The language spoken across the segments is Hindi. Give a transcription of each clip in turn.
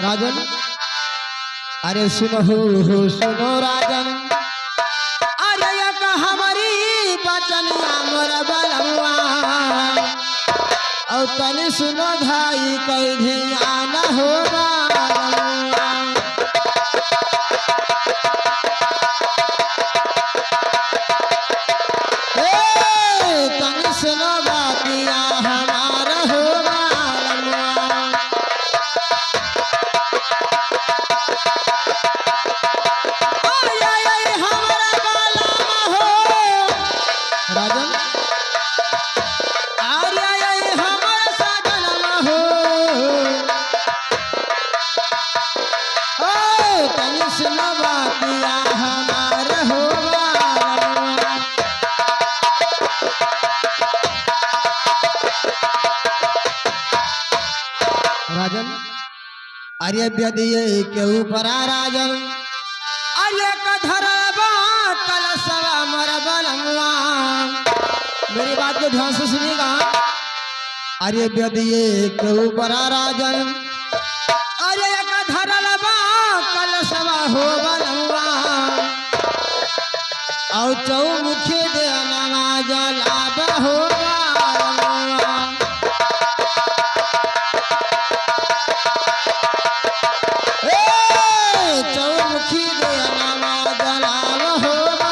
राजन अरे सुनो हो सुनो राजन अरे एक हमारी बचन अमर बलवा और तनी सुनो भाई कई ध्यान होगा तनी सुनो बातिया हमारा होगा राजन आर्य हमार साधन हो तनी सुनो बातिया हमार होगा राजन आर्य व्यदिये के ऊपर राजन आर्य का धरबा कलसवा मर बलवा मेरी बात को ध्यान से सुनिएगा आर्य व्यदिये के ऊपर राजन आर्य का धरबा कलसवा हो बलवा और चौमुखी दे नमाज लाभ होगा चौमुखी दे नमाज लाभ होगा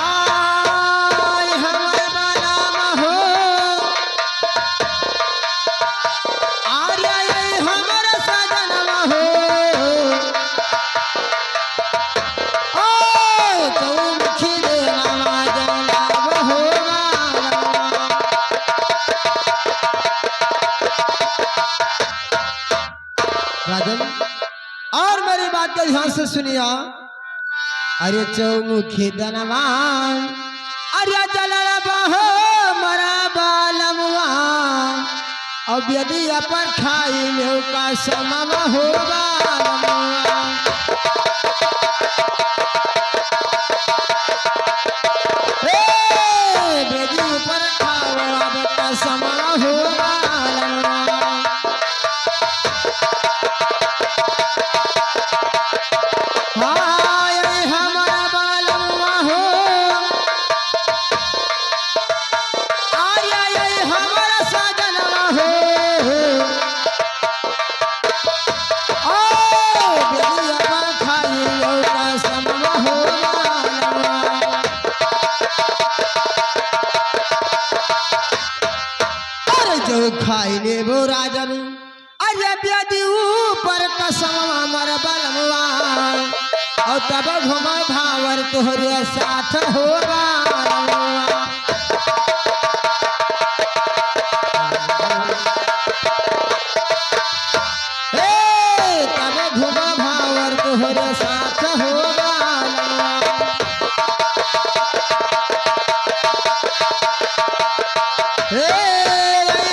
आय हमारे बालाम हो आर्य हमारा सजनम हो चौमुखी दे नमाज लाभ होगा राजन और मेरी बात को ध्यान से सुनिया अरे चौमुखी दनवान अरे जलल बहो मरा बालमवा अब यदि अपन खाई में का समम हो बालमवा बेदी ऊपर खाओ अब का समम हो बालमवा हमारा बालवा हो आर्य हमारा साजनवा हो बेदिया पर खाई का समवा हो अरे जो खाई ले वो राजन अरे बेदी ऊपर कसम मर बलवा और तब घुमा भावर तोहरे साथ होगा तब घुमा भावर तोहरे साथ होगा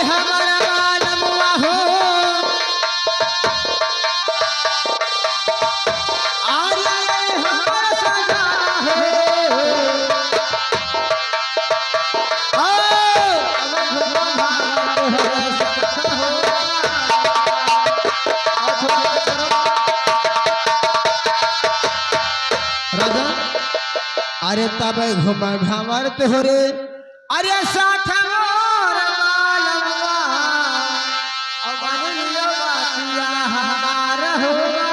हमारा बालमुआ हो अरे तब घुम भंवर तोहरे अरे साथ मोर बालवा अब लियो बातिया हमार होगा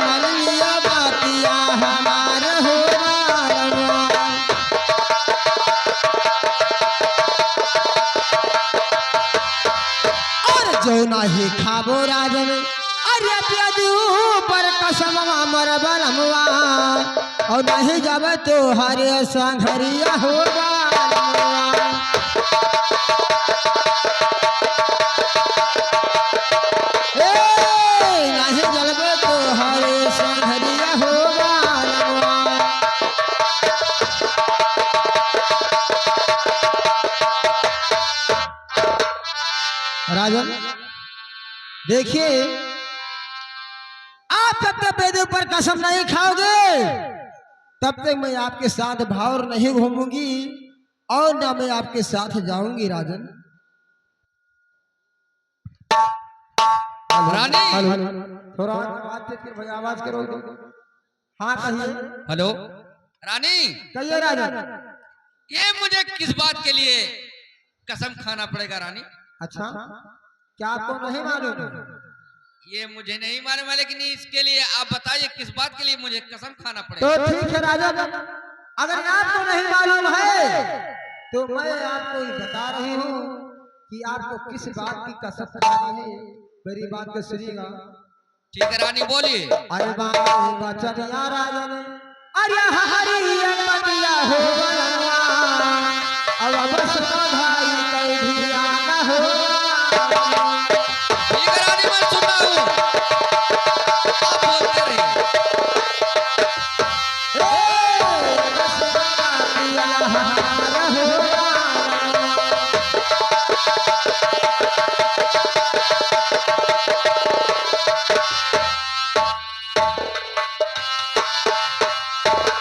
मन लियो बातिया हमार होगा जो नहीं खाबो राजन अरे प्यादू पर कसम मर बलमवा और नहीं जब तो हरे संघरिया होगा नहीं जब तो हरे संघरिया होगा राजन देखिए, आप जब तक मेरे ऊपर कसम नहीं खाओगे तब तक मैं आपके साथ भावर नहीं घूमूंगी और ना मैं आपके साथ जाऊंगी। राजन रानी थोड़ा आवाज करो। हाँ कहिए। हेलो रानी, कहिए राजन। ये मुझे किस बात के लिए कसम खाना पड़ेगा रानी? अच्छा, क्या आपको नहीं मालूम? ये मुझे नहीं मालूम है, लेकिन इसके लिए आप बताइए किस बात के लिए मुझे कसम खाना तो पड़ेगा। ठीक है राजन, अगर आपको नहीं मालूम है तो मैं आपको ही बता रही हूँ कि आपको किस बात की कसम खानी है। मेरी बात को सुनिएगा। ठीक है रानी, बोलिए। अरे बचनिया राजन, अरे हरी बतिया हो बनवा, अब बस भाई कहीं भी आना हो। ठीक है रानी, मैं सुन रहा हूँ, आप बोलते रहिए।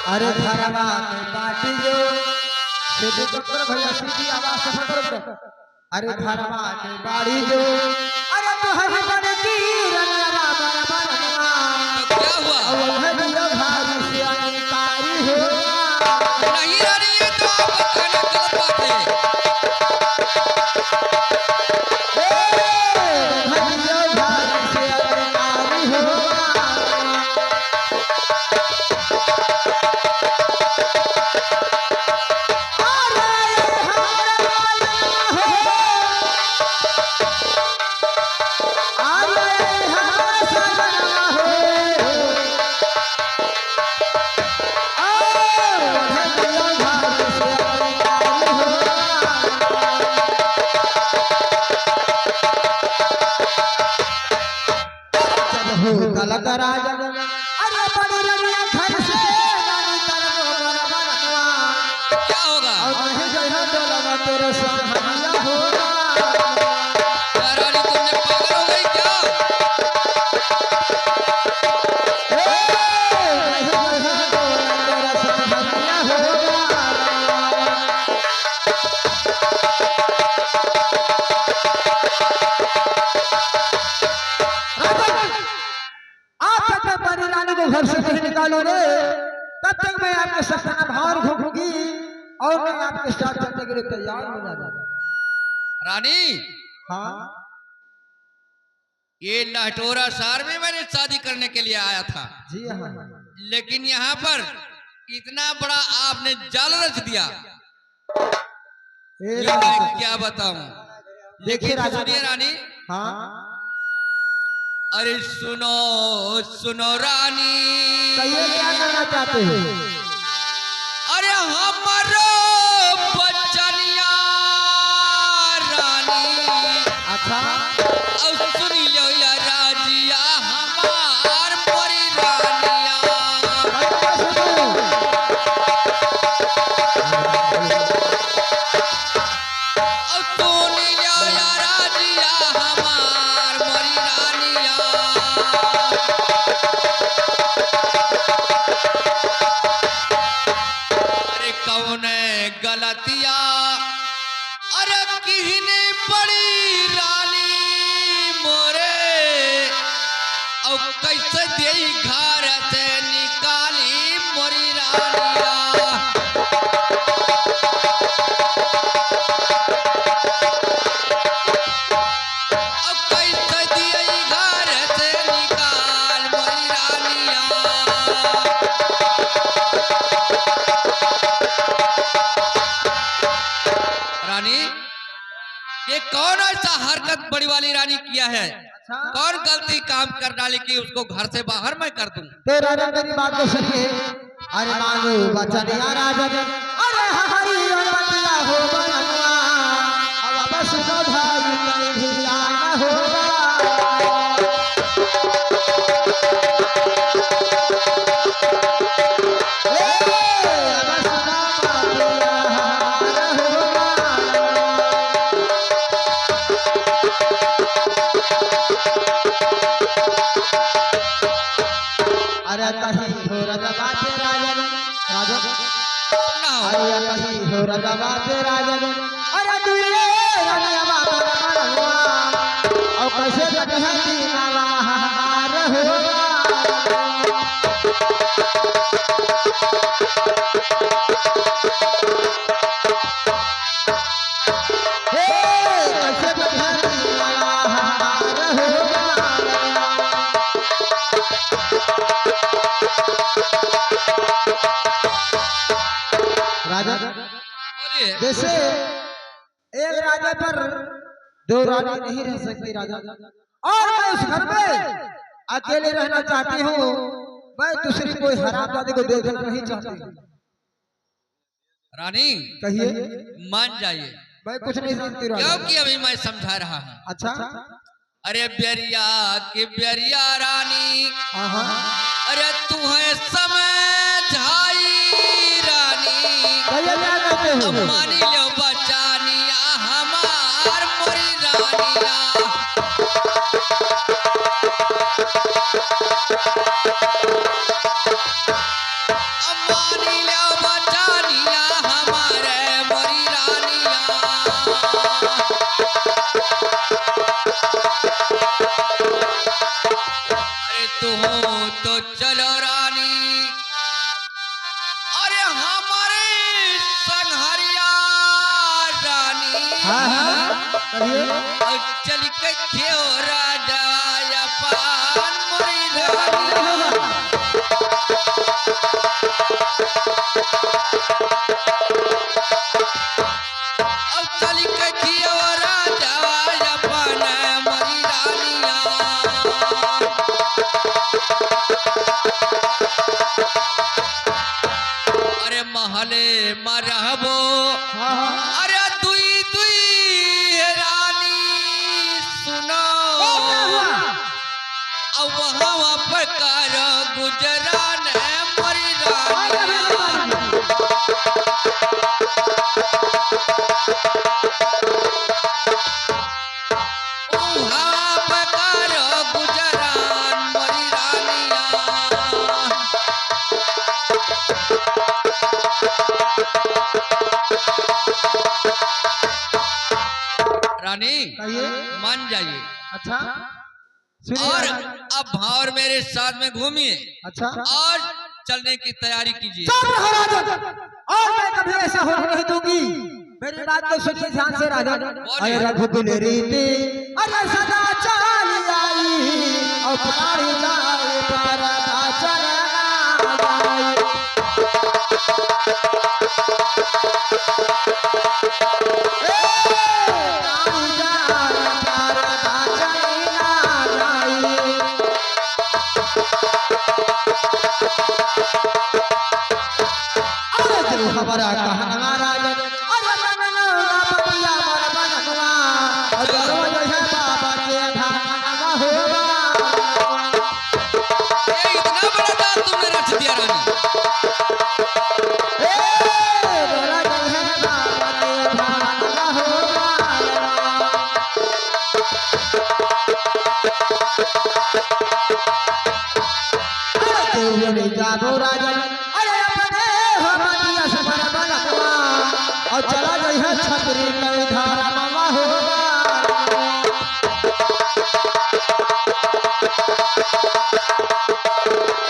अरे धरवा में बाटी जो सीधी डॉक्टर भैया सीधी आवाज से पकड़। अरे धरवा में बाड़ी जो, अरे तो हर बन की रंगवा बनवा, तो क्या हुआ? और है जो भारी से अंकारी हो। नहीं रानी, ये तो आप बताना गलत बात है। भारी जो भारी से अंकारी हो। तलक राजन, अरे बड़ी रनिया घर से रानी तरनो बरबरवा, क्या होगा? और कहीं जगह डोलवा तेरे सहाया होगा। क्या रानी, तुमने पागल हो गई क्या? कहीं जगह डोलवा तेरे सहाया होगा। आप तक बड़ी रानी को घर से नहीं निकालोगे तब तक मैं आपके साथ भावर घूमूंगी और मैं आपके साथ चलने के लिए तैयार हो जाऊंगा। रानी, हाँ ये लहटोरा शहर में मैंने शादी करने के लिए आया था, जी हाँ। लेकिन यहाँ पर इतना बड़ा आपने जाल रच दिया, ए ये राजा, मैं क्या बताऊं। देखिए लेकिन राजा, सुनिए रानी, हाँ अरे सुनो सुनो रानी, कहिए क्या करना चाहते हो? अरे हमारो बचनिया रानी, अच्छा, अब सुनी लो या राजिया हमार मोरी रानिया। कैसे सुनूं? अब सुनी लो या राजिया हमार मोरी रानिया। अरे कौन गलतिया, अरे किहने बड़ी रानी मोरे, और कैसे देई घर से निकाली मोरी रानिया। अब कैसे देई घर से निकाल मोरी रानिया। रानी, ये कौन ऐसा हरकत बड़ी वाली रानी किया है? अच्छा, कौन गलती काम कर डाली कि उसको घर से बाहर मैं कर दूं? तो राजा मेरी बात को सुनिए। अरे मानो बचनिया राजन, अरे हरी बतिया हो बनवा, अब बस भाई कहीं भी आना होगा। अरे कहीं हो रजवा तेरा जग अरे दुए रजवा तेरा मनवा और कैसे कटहती नवा हार होगा हे कैसे कटहती नवा हार होगा राजा बोलिए। जैसे एक राजा पर दो रानी नहीं रह सकती राजा और मैं उस घर में अकेले रहना चाहती हूँ मैं दूसरी कोई हरामजादी को देखना नहीं चाहती रानी कहिए मान जाइए मैं कुछ नहीं जानती राजा क्योंकि अभी मैं समझा रहा हूँ। अच्छा अरे ब्यारिया की ब्यारिया रानी हाँ अरे तू है समझाई रानी कहिए क्या कहते हो अब मानी लो बचानिया हमार मोरी रानिया अब मानी लो बचानिया हमारे मोरी रानिया अरे तू हो तो चलो रानी अरे हमारे संघरिया रानी हाँ कहिए और चल के क्यों राजा या पान मोरी रानी अब चल के क्यों राजा या पान मोरी रानिया अरे महले मरहबो हाँ अरे दुई दुई रानी सुनो अब वहाँ पर कर गुजरान मरी रानी वहाँ पर कर गुजरान मरी रानिया रानी कहिए मान जाइए अच्छा सुनिए और राजा। अब भावर मेरे साथ में घूमिए अच्छा और चलने की तैयारी कीजिए। चुप रहो राजा और मैं कभी ऐसा होने नहीं दूंगी मेरी बात को सुनिए ध्यान से राजा अरे रघुकुल रीति अरे सदा चली आई और प्राणी जाए परदा चला जाए प्राणी जाए परदा चला जाए अरे जो हमारा कहना राजन अरे मनना बतिया मोर मनवा अरे रोज है बाबा के धानवा होगा ये इतना बड़ा दान तुमने रच दिया रानी। ए रोज है बाबा के धानवा होगा अरे तू नहीं जाबो राजन अरे अपने हो बतिया सफर बनवा और चला गई है छतरी कई धारा मामा होगा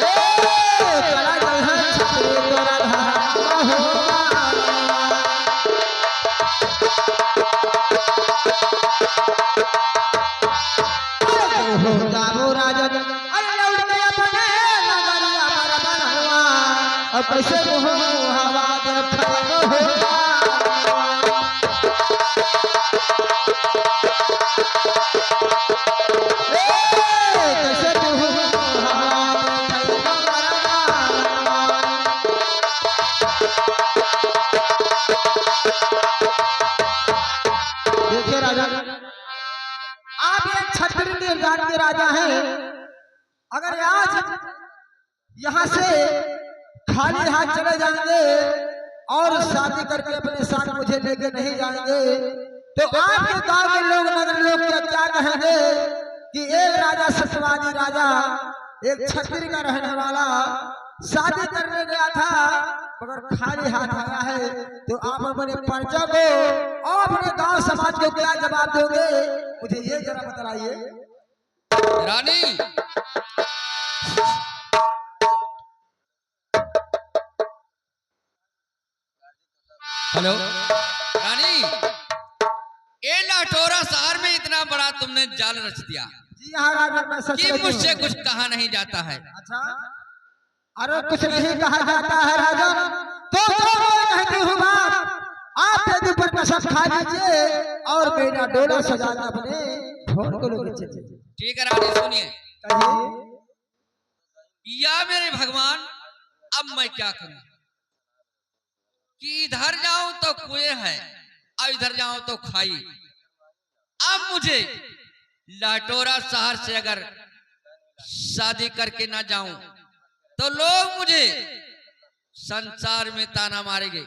चला गई है छतरी तोरा धारा मामा होगा हो जाबो राजन अरे लौट के अपने नगरिया पर बनवा और कैसे हो हवा दे फल होगा कैसे तू हवा दे फल देखिए राजा आप एक छत्र के जात के राजा हैं अगर आज यहाँ से खाली हाथ चले जाएंगे और शादी करके अपने साथ मुझे लेके नहीं जाएंगे तो आपके गांव के लोग नगर लोग क्या कहेंगे कि एक राजा सतवादी राजा एक छत्री का रहने वाला शादी करने गया था अगर खाली हाथ आया है तो आप अपने पर्चा को और अपने गांव समाज को क्या जवाब दोगे, मुझे ये जरा बतलाइए। रानी हेलो रानी, ये लाटोरा शहर में इतना बड़ा तुमने जाल रच दिया जी हाँ राजा, मैं सच कि कहती हूँ। मुझसे कुछ कहा नहीं जाता है। अच्छा, अरे कुछ नहीं कहा जाता है राजा, तो जो मैं कहती हूँ बात, आप यदि पर कसम खा लीजिए और मेरा डोला सजाना अपने फोन को लोग ठीक है रानी, सुनिए। कहिए। या मेरे भगवान, अब मैं क्या करूं कि इधर जाऊं तो कुएं है और इधर जाऊं तो खाई। अब मुझे लाटोरा शहर से अगर शादी करके ना जाऊं तो लोग मुझे संसार में ताना मारेंगे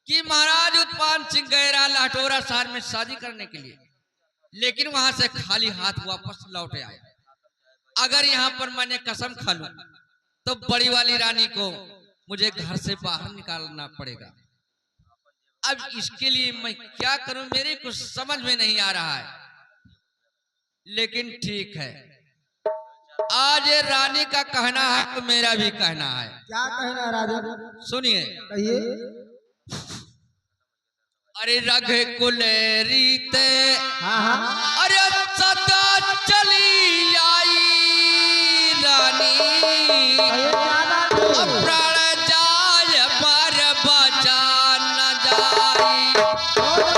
कि महाराज उत्पान सिंह गैरा लाटोरा शहर में शादी करने के लिए, लेकिन वहां से खाली हाथ वापस लौटे आए। अगर यहाँ पर मैंने कसम खा लूं तो बड़ी वाली रानी को मुझे घर से बाहर निकालना पड़ेगा। अब इसके लिए मैं क्या करूं, मेरे कुछ समझ में नहीं आ रहा है। लेकिन ठीक है, आज ये रानी का कहना है तो मेरा भी कहना है। क्या कहना राजा? सुनिए। कहिए। अरे रघ कुल रीते, हाँ हाँ, अरे सदा चली आई रानी, कहिए क्या बात है? प्राण जाय पर बचा न जाई। बहुत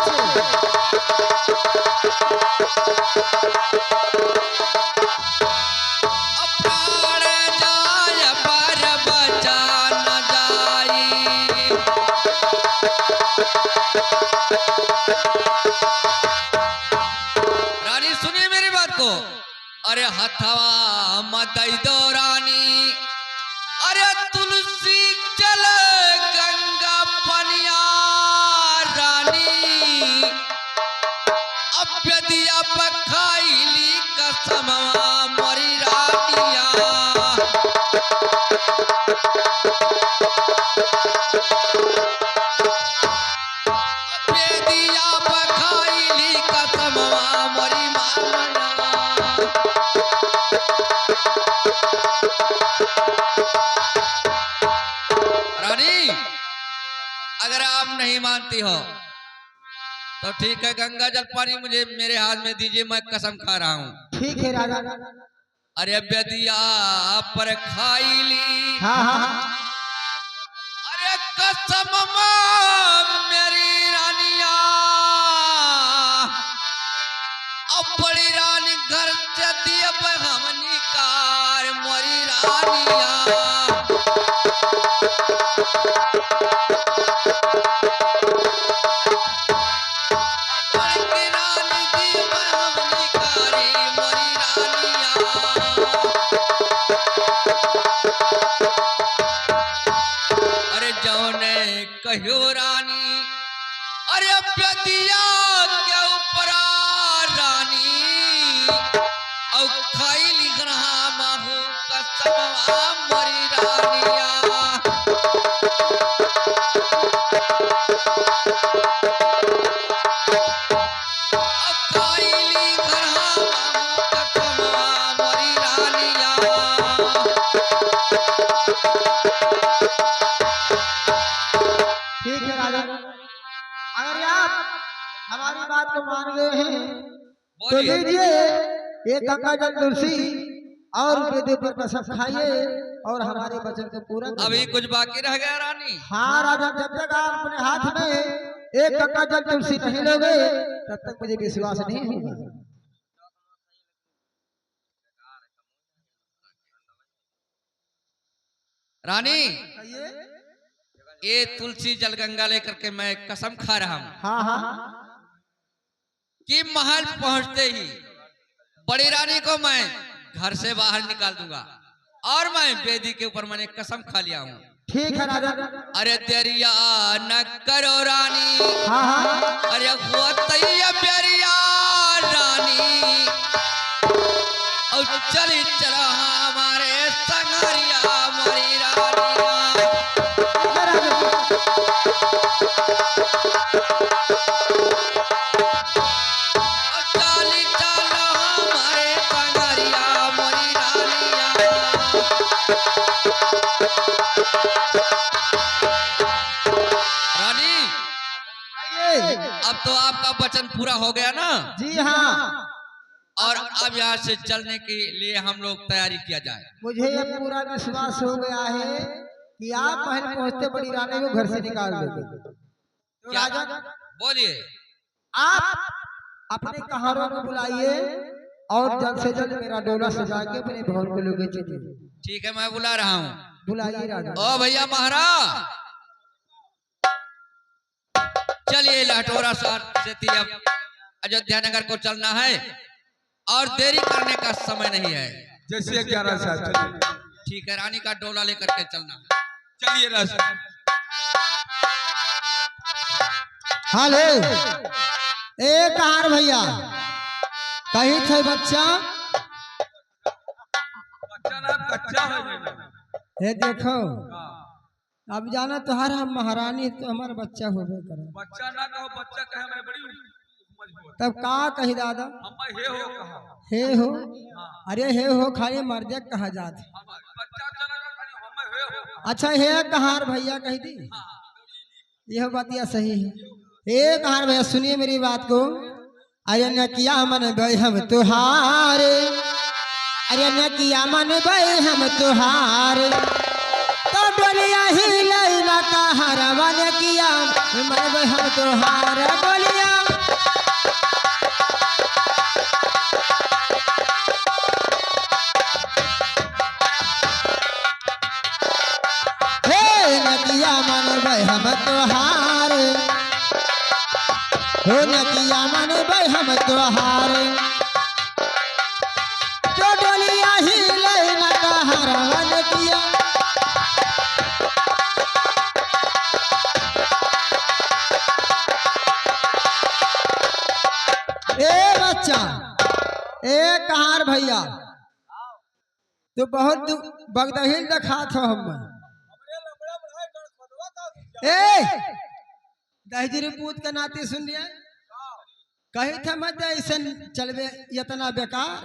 प्राण जाय पर बचा न जाई। रानी सुनिए मेरी बात को। अरे हथवा मदई दो रानी, अरे तुलसी जल गंगा पनिया रानी, अब यदि अब खाईली कसमवा मरी रानिया। अब यदि अब खाईली कसमवा मरी मामना। रानी अगर आप नहीं मानती हो तो ठीक है, गंगा जल पानी मुझे मेरे हाथ में दीजिए, मैं कसम खा रहा हूँ। ठीक है राजा। अरे अब यदि आप पर खाईली, हाँ हाँ, अरे कसम मेरी रानिया, अब बड़ी रानी घर से दिए हम निकार मोरी रानिया। बड़ी रानी दिए हम निकारी मोरी रानिया। अरे जौने कहो रानी, अरे अभ्यदिया के ऊपरा रानी, औ खाईली ग्रहा माहू कसमवा मरी रानिया। औ खाईली ग्रहा माहू कसमवा मरी रानिया। ठीक है राजा। अगर आप हमारी बात को मान गए हैं तो बोलिए। लीजिए एक गंगा जल तुलसी और वेद पर कसम खाइए और हमारे वचन को पूरा करिए। अभी कुछ बाकी रह गया रानी। हाँ राजा, जब तक आप अपने हाथ में एक गंगा जल तुलसी नहीं लोगे तब तक मुझे विश्वास नहीं होगा। रानी कहिए। ये तुलसी जल गंगा लेकर के मैं कसम खा रहा हूँ हाँ हाँ, कि महल पहुंचते ही बड़ी रानी को मैं घर से बाहर निकाल दूंगा और मैं बेदी के ऊपर मैंने कसम खा लिया हूँ। ठीक है राजा। अरे तेरिया न करो रानी, हाँ हाँ, अरे वो तैया प्यारिया रानी, और चली चला हमारे संगरिया मरी रानिया। ठीक है राजा। वचन पूरा हो गया ना। जी हाँ, और अब यहाँ से चलने के लिए हम लोग तैयारी किया जाए। मुझे ये पूरा विश्वास हो गया है कि आप महल पहुंचते बड़ी रानी को घर से निकाल दोगे। तो क्या राजा, बोलिए। आप अपने कहारों को बुलाइए और जल्द से जल्द मेरा डोला सजा के अपने भवन को लेके चलिए। ठीक है, मैं बुला रहा हूँ। बुलाइए राजा। ओ भैया महाराज, चलिए लाटोरा शहर से अब अयोध्या नगर को चलना है और देरी करने का समय नहीं है। जैसे 11 साल। ठीक है, रानी का डोला लेकर के चलना। चलिए राजा। हेलो, ए कहार भैया, कहीं थे बच्चा? बच्चा ना कच्चा हो गया। हे देखो, अब जाना तुहार हम महारानी तो हमारा बच्चा होबे करे। बच्चा ना कहो, बच्चा कहे मैं बड़ी मजबूत। तब का कही दादा? हम हे हो कहा। हे हो? अरे हे हो खाली मर्दे कहा जात। बच्चा चला का खाली हम हे हो। अच्छा हे कहार भैया कही दी, यह बात यह सही है। हे कहार भैया सुनिए मेरी बात को। अरे न किया मन गए हम तुहारे, अरे न किया मन गए हम तुहारे, तो डोलिया ही लैला कहार मन किया मन गए हम तुहारे डोलिया। हे न किया मन गए हम तुहारे, हो न किया मन गए हम तुहारे, तो डोलिया ही लैला कहार मन किया। ए बच्चा, ए कहार भैया, तो बहुत बगदहिल दिखा थो हम। ए दहजरी पूत के नाते सुन लिया, कही थे मत ऐसे चलवे इतना बेकार।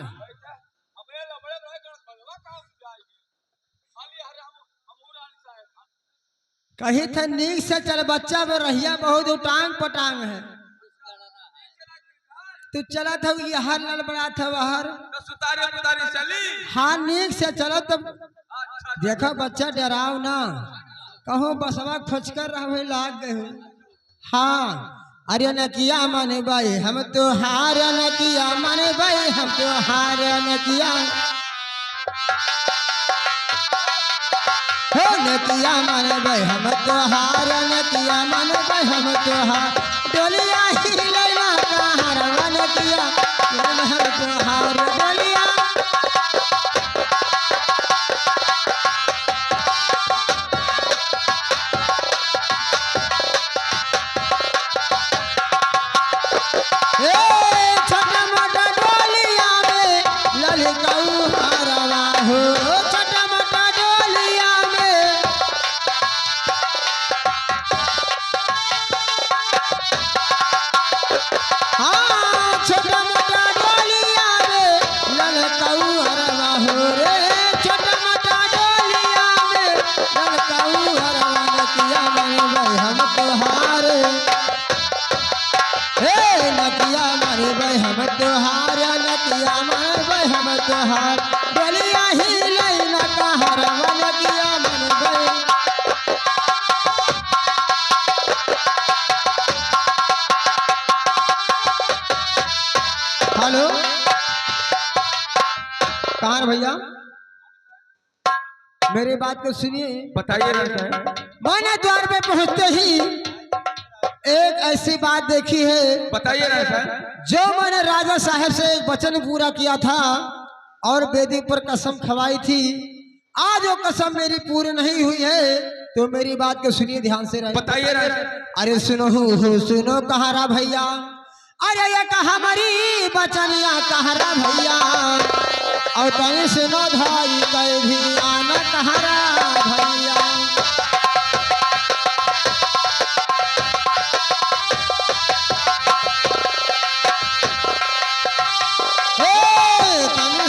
कही थे नीक से चल बच्चा में रहिया बहुत उटांग पटांग है। तू चला था ये हर लल बड़ा था वहर। सुतारे पुतारे चली। हाँ नीक से चलो तो देखो बच्चा डराओ ना, कहो बसवा खोजकर रहे लाग गए हो। हाँ अरे न किया मन भाई हम तो हार, न किया मन भाई हम तो हार, न किया हो न किया मन भाई हम तो हार, न किया मन भाई हम तो हार, डोलिया ही लैला कहार मन किया हम तो हार डोलिया। छोटा मोटा डोलिया में ललकाऊ हरवा हो, छोटा मोटा डोलिया में हाँ छोटा मोटा डोलिया में ललकाऊ हरवा हो रे, छोटा मोटा डोलिया में ललकाऊ हरवा न किया मन भाई हम तुहारे, हे नकिया मारे भाई हम तुहार, नकिया मारे भाई हम तुहार, डोलिया ही लैला कहार मन किया मन भाई। हेलो कहार भैया, मेरी बात को सुनिए। बताइए राजा। मैंने द्वार पे पहुंचते ही एक ऐसी बात देखी है, बताइए राजा। जो मैंने राजा साहब से एक वचन पूरा किया था और वेदी पर कसम खवाई थी, आज वो कसम मेरी पूरी नहीं हुई है। तो मेरी बात को सुनिए ध्यान से रहे। बताइए राजा। अरे सुनो हो सुनो कहारा भैया, अरे ये कहा मरी बचनिया कहारा भैया, और कहीं सुनो धाई कहीं भी आना कहारा भैया।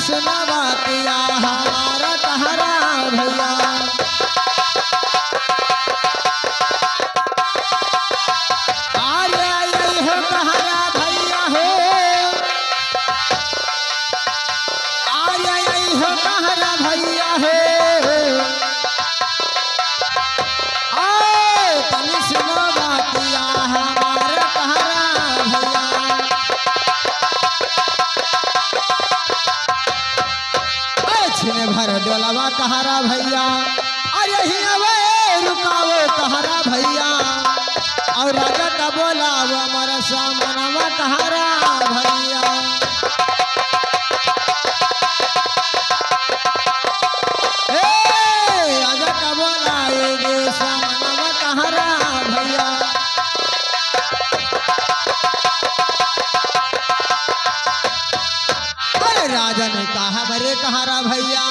सुना बातिया हमारा कहारा भैया, अरे आई हो कहारा कहरा भैया अरे ही अवे रुकावो कहरा भैया और राजा का बोलावो हमारा सामनवा कहरा भैया राजा का बोलाएगे सामनवा कहरा भैया राजा ने कहा बरे कहरा भैया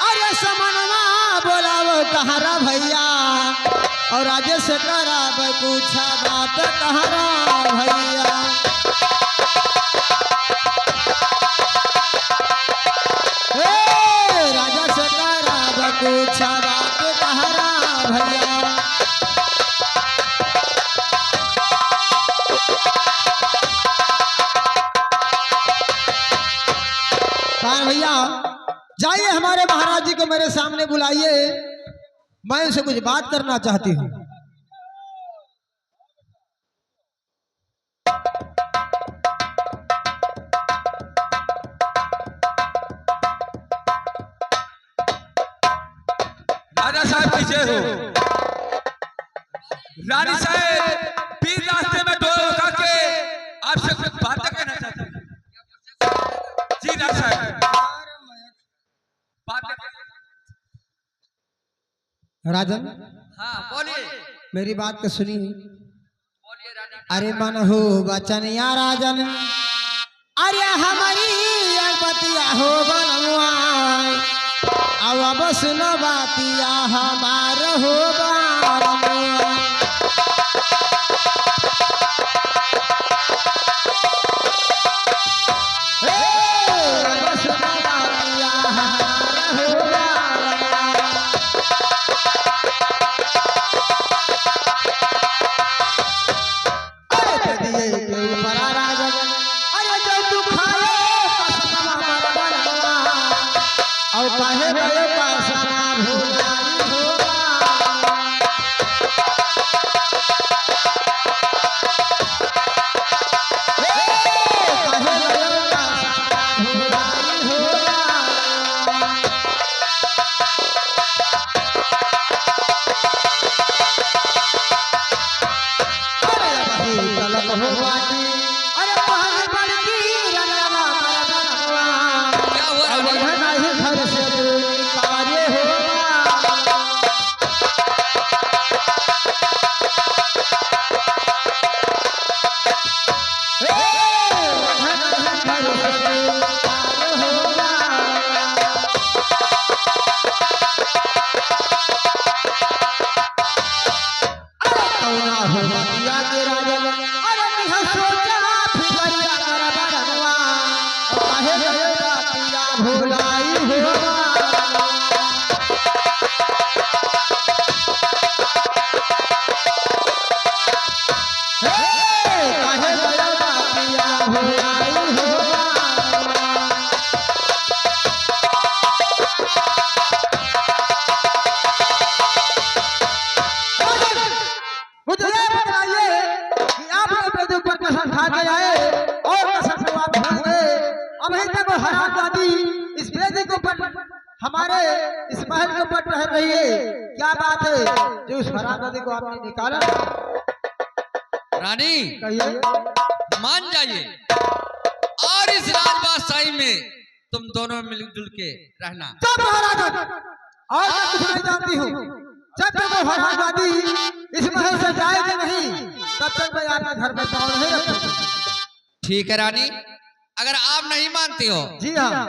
अरे समनवा बोलावो कहरा भैया और राजे से करा पूछा बात कहरा भैया राजा से करा पूछा बात कहरा भैया भैया जाइए हमारे महाराज जी को मेरे सामने बुलाइए मैं उनसे कुछ बात करना चाहती हूँ राजा साहब पीछे हो। रानी साहब पीर रास्ते में डोर लगा के आपसे कुछ बातें कहना चाहते हैं। जी राजा साहब राजन हाँ बोलिए मेरी बात को सुनिए बोलिए रानी। अरे मन हो बचन या राजन अरे हमारी बतिया हो बनवा अब सुनो बातिया हमार हो बनवा हमारे इस महल के ऊपर रह रही है क्या बात है जो उस हरामजादी को आपने निकाला रानी कहिए मान जाइए और इस राजबादशाही में तुम दोनों मिलजुल के रहना। सब महाराज और मैं कुछ नहीं जानती हूँ जब तक वो हरामजादी इस महल से जाएगी नहीं तब तक मैं आपके घर में पाँव नहीं रखूंगा। ठीक है रानी अगर आप नहीं मानती हो जी हाँ